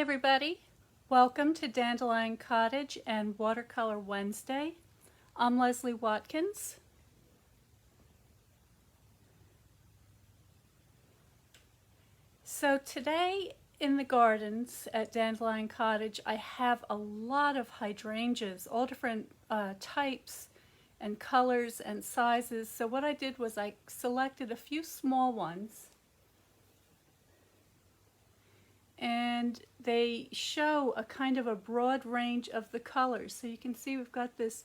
everybody. Welcome to Dandelion Cottage and Watercolor Wednesday. I'm Leslie Watkins. So today in the gardens at Dandelion Cottage, I have a lot of hydrangeas, all different types and colors and sizes. So what I did was I selected a few small ones, and they show a kind of a broad range of the colors. So you can see we've got this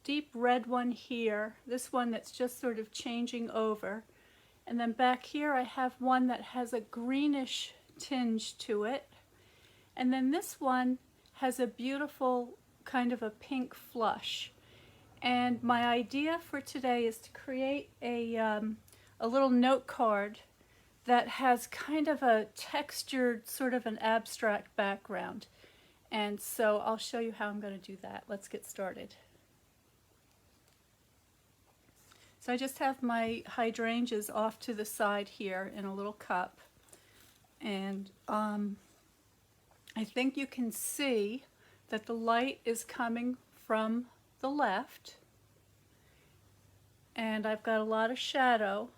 deep red one here, this one that's just sort of changing over, and then back here I have one that has a greenish tinge to it, and then this one has a beautiful kind of a pink flush. And my idea for today is to create a little note card that has kind of a textured, sort of an abstract background. And so I'll show you how I'm going to do that. Let's get started. So I just have my hydrangeas off to the side here in a little cup. And I think you can see that the light is coming from the left. And I've got a lot of shadow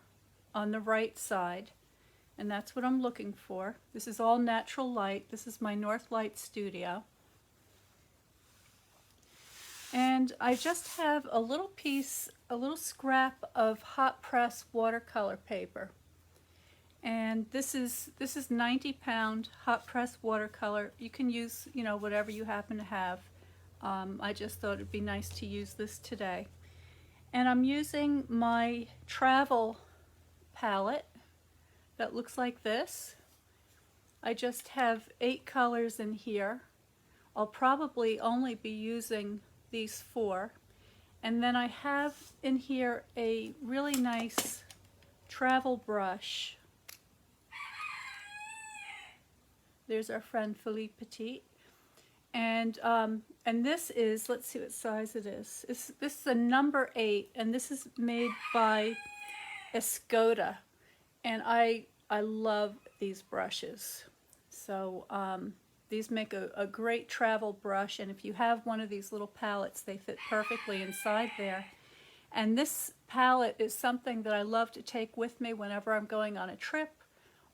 on the right side. And that's what I'm looking for. This is all natural light. This is my North Light studio. And I just have a little piece, a little scrap of hot press watercolor paper. And this is 90-pound hot press watercolor. You can use, whatever you happen to have. I just thought it'd be nice to use this today. And I'm using my travel palette that looks like this. I just have 8 colors in here. I'll probably only be using these 4. And then I have in here a really nice travel brush. There's our friend Philippe Petit. And this is, let's see what size it is. This is a number 8, and this is made by Escoda. And I love these brushes. So these make a great travel brush, and if you have one of these little palettes, they fit perfectly inside there. And this palette is something that I love to take with me whenever I'm going on a trip,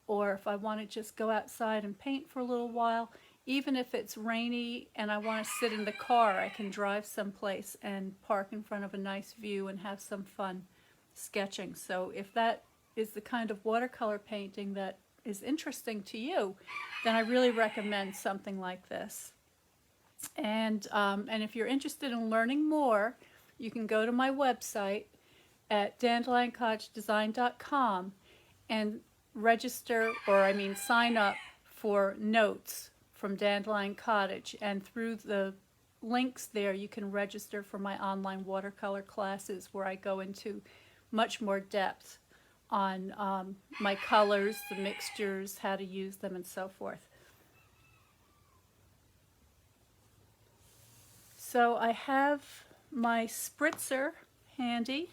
or if I want to just go outside and paint for a little while. Even if it's rainy and I want to sit in the car, I can drive someplace and park in front of a nice view and have some fun sketching. So if that is the kind of watercolor painting that is interesting to you, then I really recommend something like this. And if you're interested in learning more, you can go to my website at dandelioncottagedesign.com and sign up for notes from Dandelion Cottage, and through the links there you can register for my online watercolor classes where I go into much more depth on my colors, the mixtures, how to use them, and so forth. So I have my spritzer handy,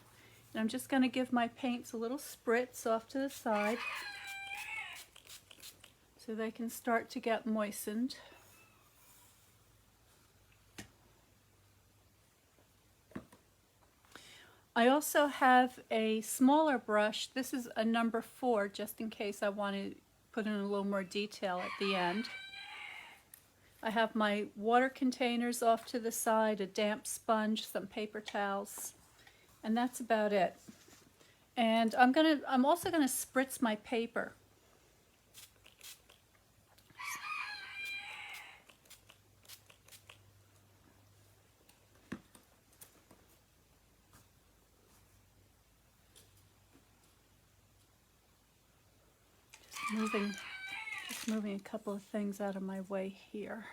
and I'm just going to give my paints a little spritz off to the side so they can start to get moistened. I also have a smaller brush. This is a number 4, just in case I want to put in a little more detail at the end. I have my water containers off to the side, a damp sponge, some paper towels, and that's about it. And I'm also gonna spritz my paper. Just moving a couple of things out of my way here.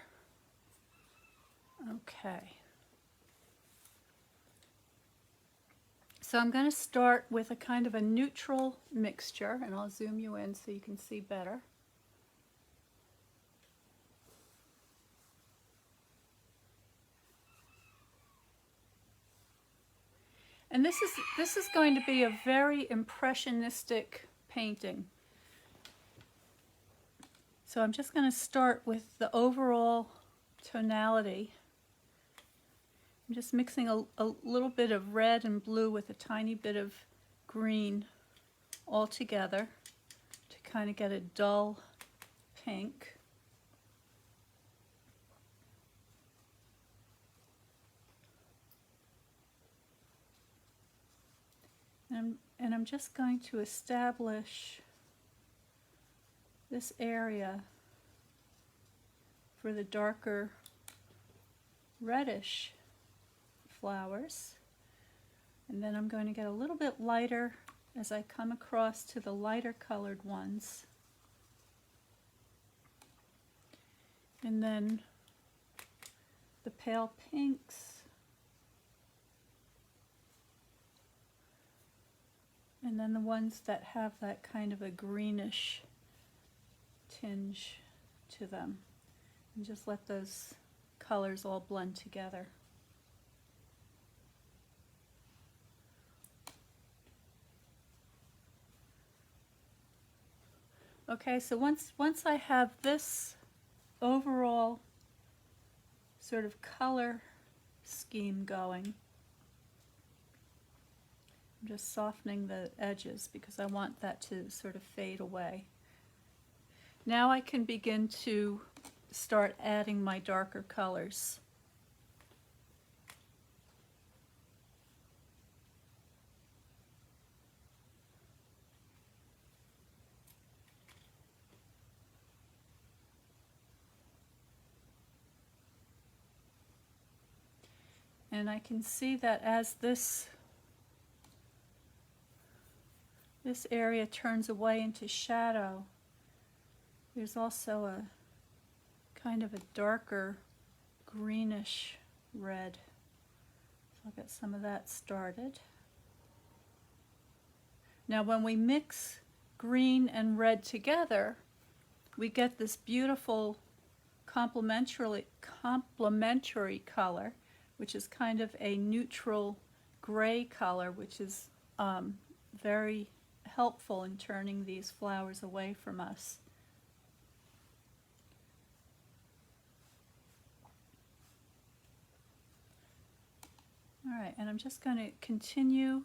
Okay. So I'm going to start with a kind of a neutral mixture, and I'll zoom you in so you can see better. And this is going to be a very impressionistic painting. So I'm just going to start with the overall tonality. I'm just mixing a little bit of red and blue with a tiny bit of green all together to kind of get a dull pink. And I'm just going to establish this area for the darker reddish flowers. And then I'm going to get a little bit lighter as I come across to the lighter colored ones. And then the pale pinks. And then the ones that have that kind of a greenish tinge to them. And just let those colors all blend together. Okay, so once I have this overall sort of color scheme going, I'm just softening the edges because I want that to sort of fade away. Now I can begin to start adding my darker colors. And I can see that as this area turns away into shadow, there's also a kind of a darker greenish red. So I'll get some of that started. Now when we mix green and red together, we get this beautiful complementary color, which is kind of a neutral gray color, which is very helpful in turning these flowers away from us. All right, and I'm just going to continue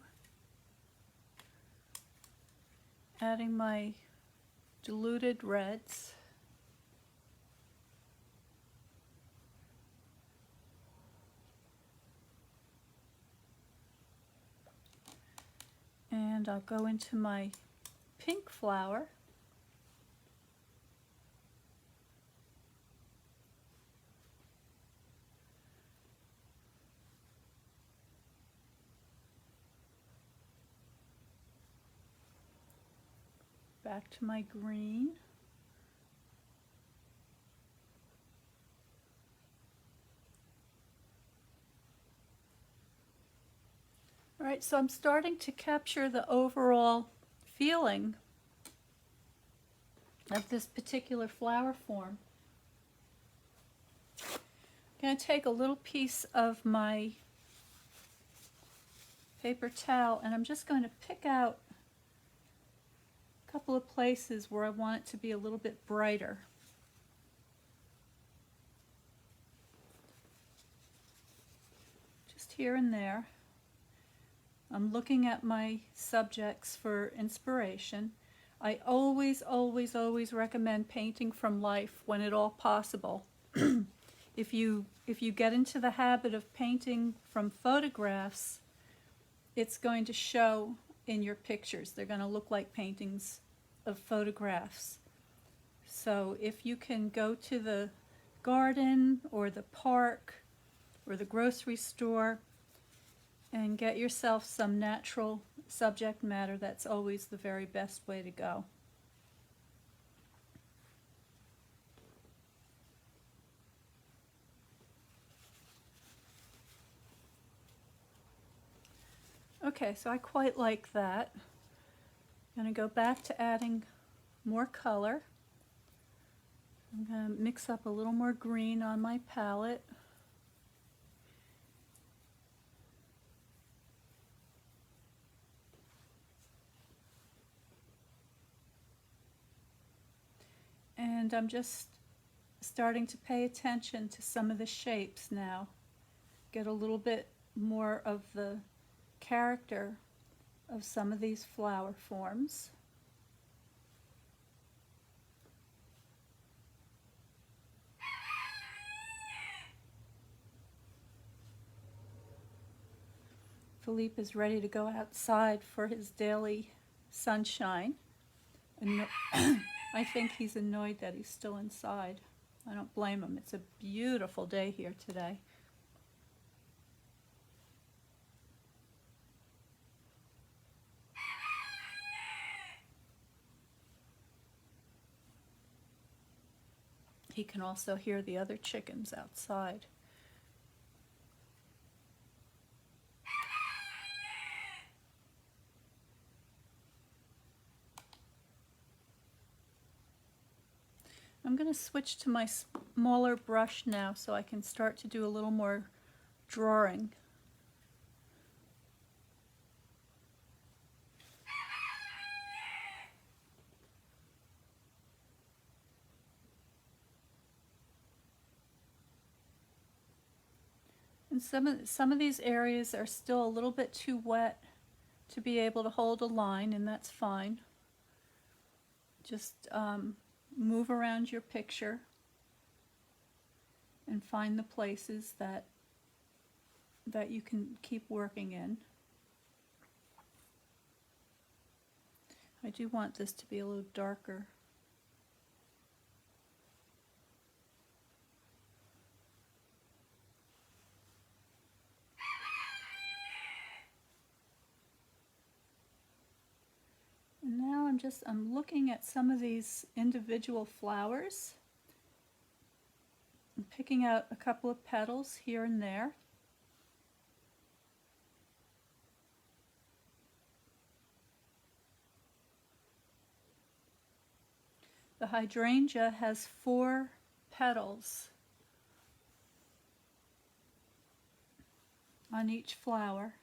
adding my diluted reds. And I'll go into my pink flower. Back to my green. All right, so I'm starting to capture the overall feeling of this particular flower form. I'm going to take a little piece of my paper towel and I'm just going to pick out a couple of places where I want it to be a little bit brighter. Just here and there. I'm looking at my subjects for inspiration. I always recommend painting from life when at all possible. If you get into the habit of painting from photographs, it's going to show in your pictures. They're going to look like paintings of photographs. So if you can go to the garden or the park or the grocery store and get yourself some natural subject matter, that's always the very best way to go. Okay, so I quite like that. I'm going to go back to adding more color. I'm going to mix up a little more green on my palette. And And I'm just starting to pay attention to some of the shapes now. Get a little bit more of the character of some of these flower forms. Philippe is ready to go outside for his daily sunshine. And I think he's annoyed that he's still inside. I don't blame him. It's a beautiful day here today. He can also hear the other chickens outside. I'm going to switch to my smaller brush now so I can start to do a little more drawing. And some of these areas are still a little bit too wet to be able to hold a line, and that's fine. Just move around your picture and find the places that you can keep working in. I do want this to be a little darker. And now I'm looking at some of these individual flowers and picking out a couple of petals here and there. The hydrangea has 4 petals on each flower.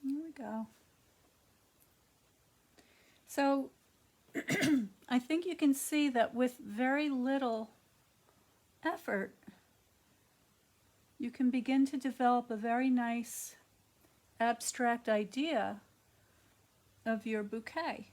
There we go. So I think you can see that with very little effort, you can begin to develop a very nice abstract idea of your bouquet.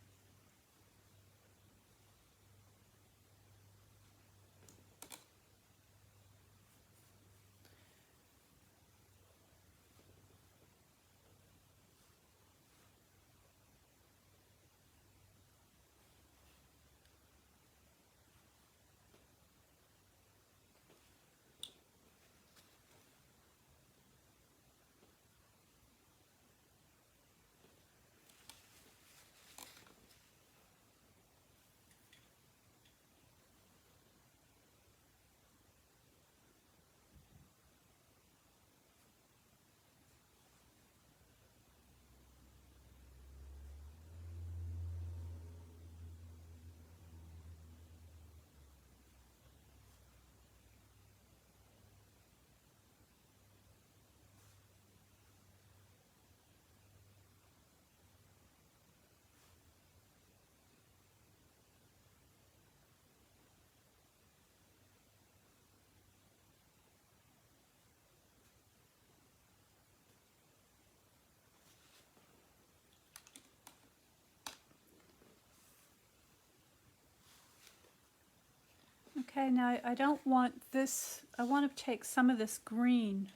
Okay, now I don't want this, I want to take some of this green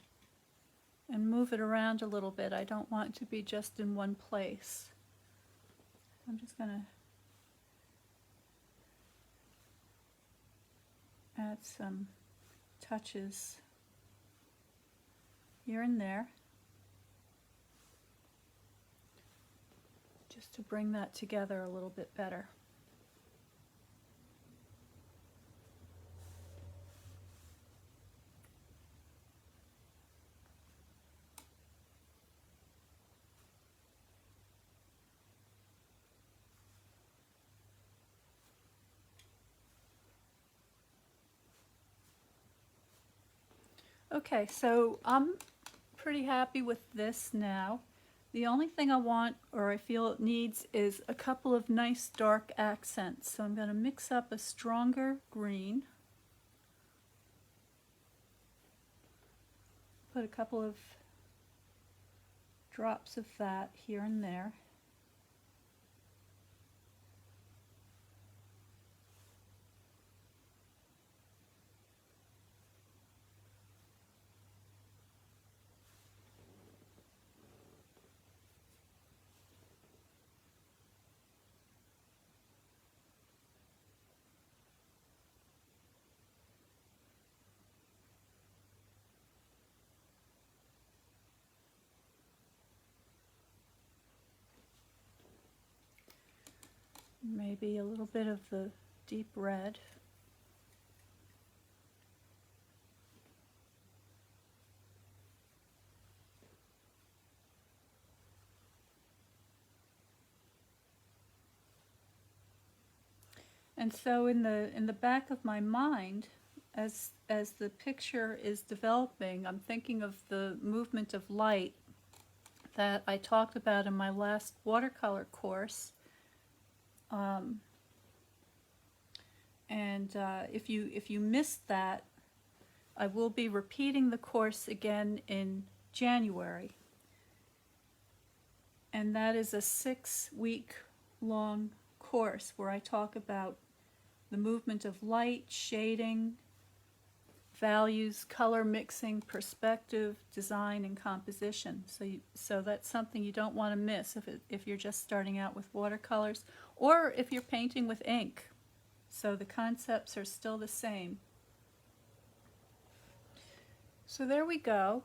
and move it around a little bit. I don't want it to be just in one place. I'm just going to add some touches here and there just to bring that together a little bit better. Okay, so I'm pretty happy with this now. The only thing I want, or I feel it needs, is a couple of nice dark accents. So I'm going to mix up a stronger green, put a couple of drops of that here and there. Maybe a little bit of the deep red. And so in the back of my mind, as the picture is developing, I'm thinking of the movement of light that I talked about in my last watercolor course. If you missed that, I will be repeating the course again in January. And that is a 6-week long course where I talk about the movement of light, shading, values, color mixing, perspective, design, and composition. So that's something you don't want to miss if you're just starting out with watercolors, or if you're painting with ink. So the concepts are still the same. So there we go.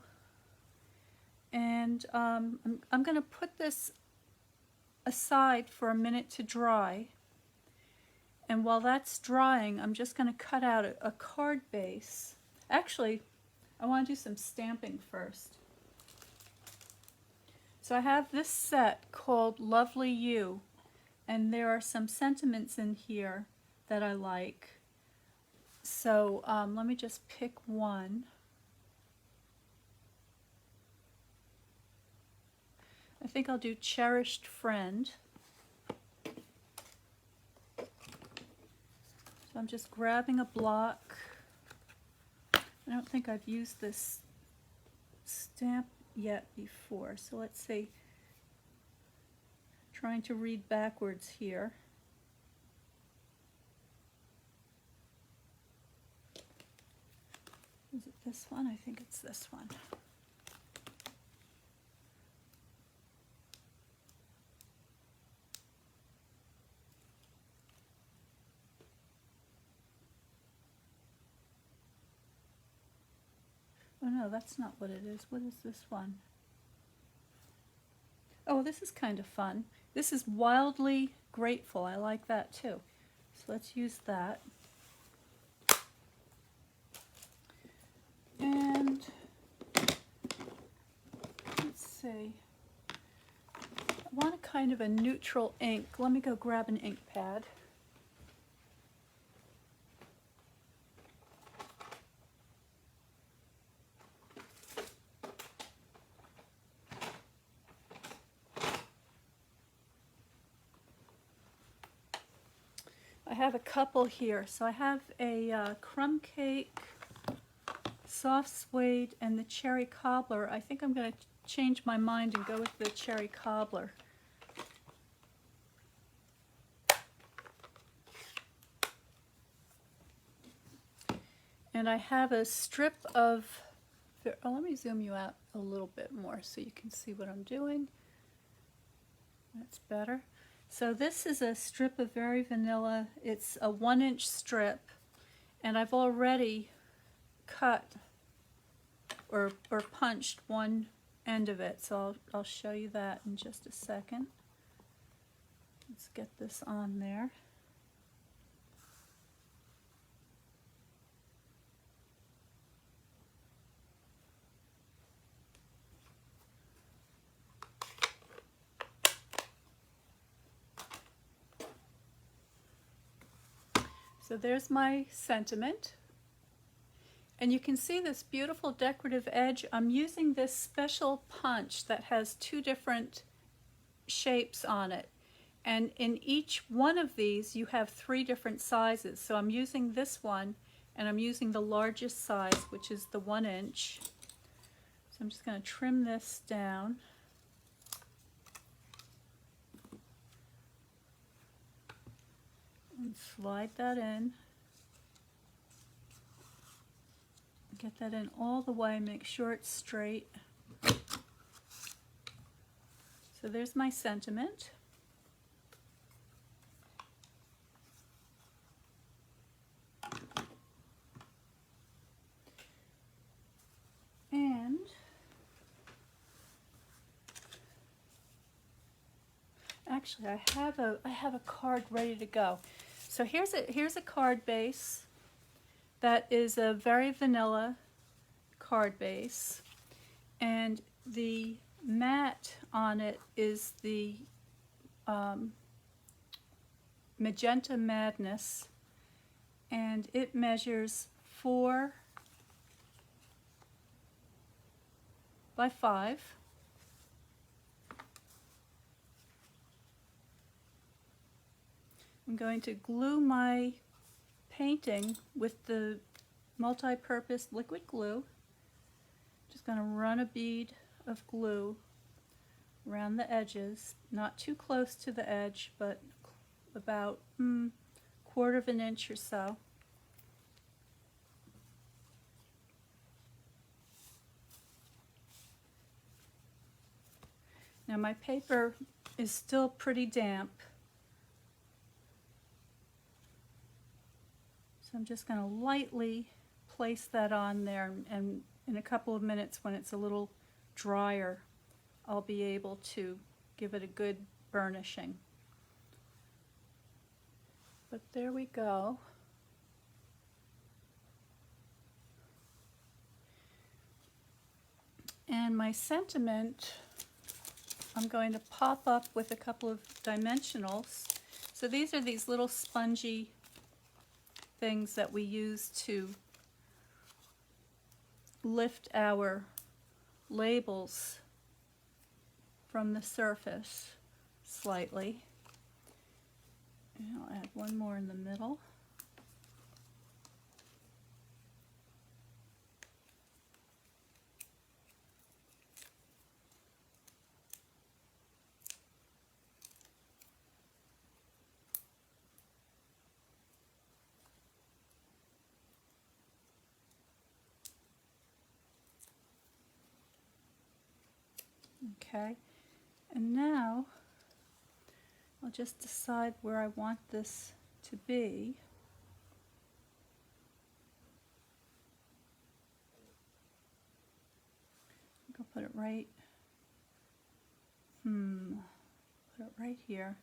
And I'm going to put this aside for a minute to dry. And while that's drying, I'm just going to cut out a card base. Actually, I want to do some stamping first. So I have this set called Lovely You, and there are some sentiments in here that I like. So let me just pick one. I think I'll do Cherished Friend. So I'm just grabbing a block. I don't think I've used this stamp yet before, so let's see. Trying to read backwards here. Is it this one? I think it's this one. Oh no, that's not what it is. What is this one? Oh, this is kind of fun. This is Wildly Grateful. I like that too. So let's use that. And let's see. I want a kind of a neutral ink. Let me go grab an ink pad. I have a couple here. So I have a crumb cake, soft suede, and the cherry cobbler. I think I'm going to change my mind and go with the cherry cobbler. And I have a strip of, oh, let me zoom you out a little bit more so you can see what I'm doing. That's better. So this is a strip of Very Vanilla. It's a 1-inch strip, and I've already cut or punched one end of it. So I'll show you that in just a second. Let's get this on there. So there's my sentiment. And you can see this beautiful decorative edge. I'm using this special punch that has two different shapes on it. And in each one of these, you have three different sizes. So I'm using this one, and I'm using the largest size, which is the 1 inch. So I'm just going to trim this down. And slide that in. Get that in all the way, make sure it's straight. So there's my sentiment. And actually I have a card ready to go. So here's a card base that is a very vanilla card base, and the mat on it is the Magenta Madness, and it measures 4 by 5. I'm going to glue my painting with the multi-purpose liquid glue. Just going to run a bead of glue around the edges, not too close to the edge, but about 1/4 of an inch or so. Now my paper is still pretty damp, so I'm just going to lightly place that on there, and in a couple of minutes when it's a little drier, I'll be able to give it a good burnishing. But there we go. And my sentiment, I'm going to pop up with a couple of dimensionals. So these are these little spongy things that we use to lift our labels from the surface slightly. And I'll add one more in the middle. Okay, and now I'll just decide where I want this to be. I'll put it right, put it right here.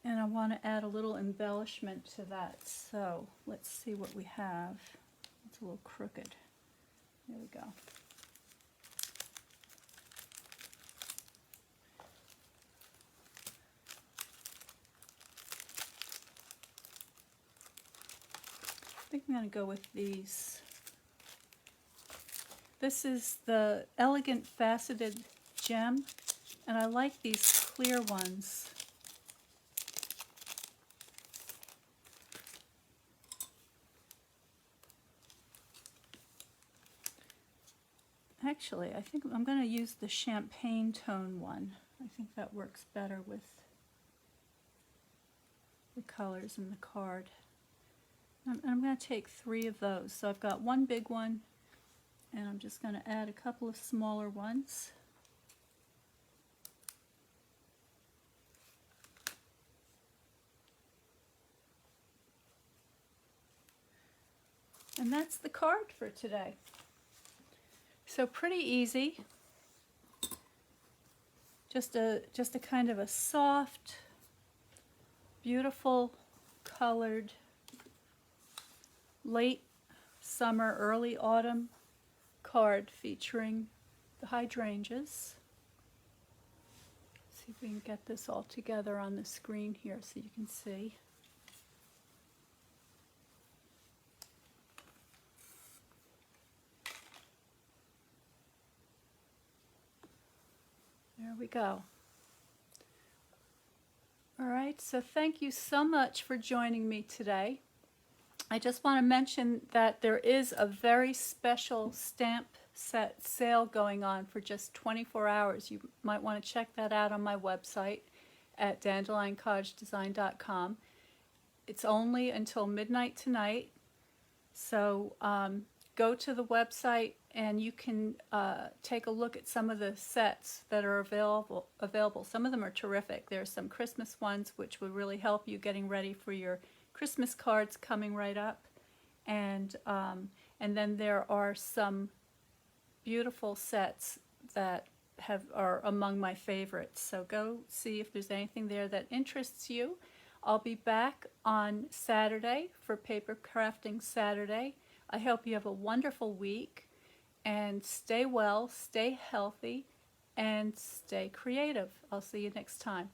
And I want to add a little embellishment to that, so let's see what we have. It's a little crooked. There we go. I think I'm going to go with these. This is the Elegant Faceted Gem, and I like these clear ones. Actually, I think I'm going to use the champagne tone one. I think that works better with the colors in the card. And I'm going to take 3 of those. So I've got one big one, and I'm just going to add a couple of smaller ones. And that's the card for today. So pretty easy. Just a kind of a soft, beautiful colored late summer, early autumn card featuring the hydrangeas. See if we can get this all together on the screen here so you can see. we go. All right, so thank you so much for joining me today. I just want to mention that there is a very special stamp set sale going on for just 24 hours. You might want to check that out on my website at dandelioncottagedesign.com. It's only until midnight tonight, so go to the website and you can take a look at some of the sets that are available. Some of them are terrific. There's some Christmas ones which will really help you getting ready for your Christmas cards coming right up, and then there are some beautiful sets that are among my favorites. So go see if there's anything there that interests you. I'll be back on Saturday for Paper Crafting Saturday. I hope you have a wonderful week, and stay well, stay healthy, and stay creative. I'll see you next time.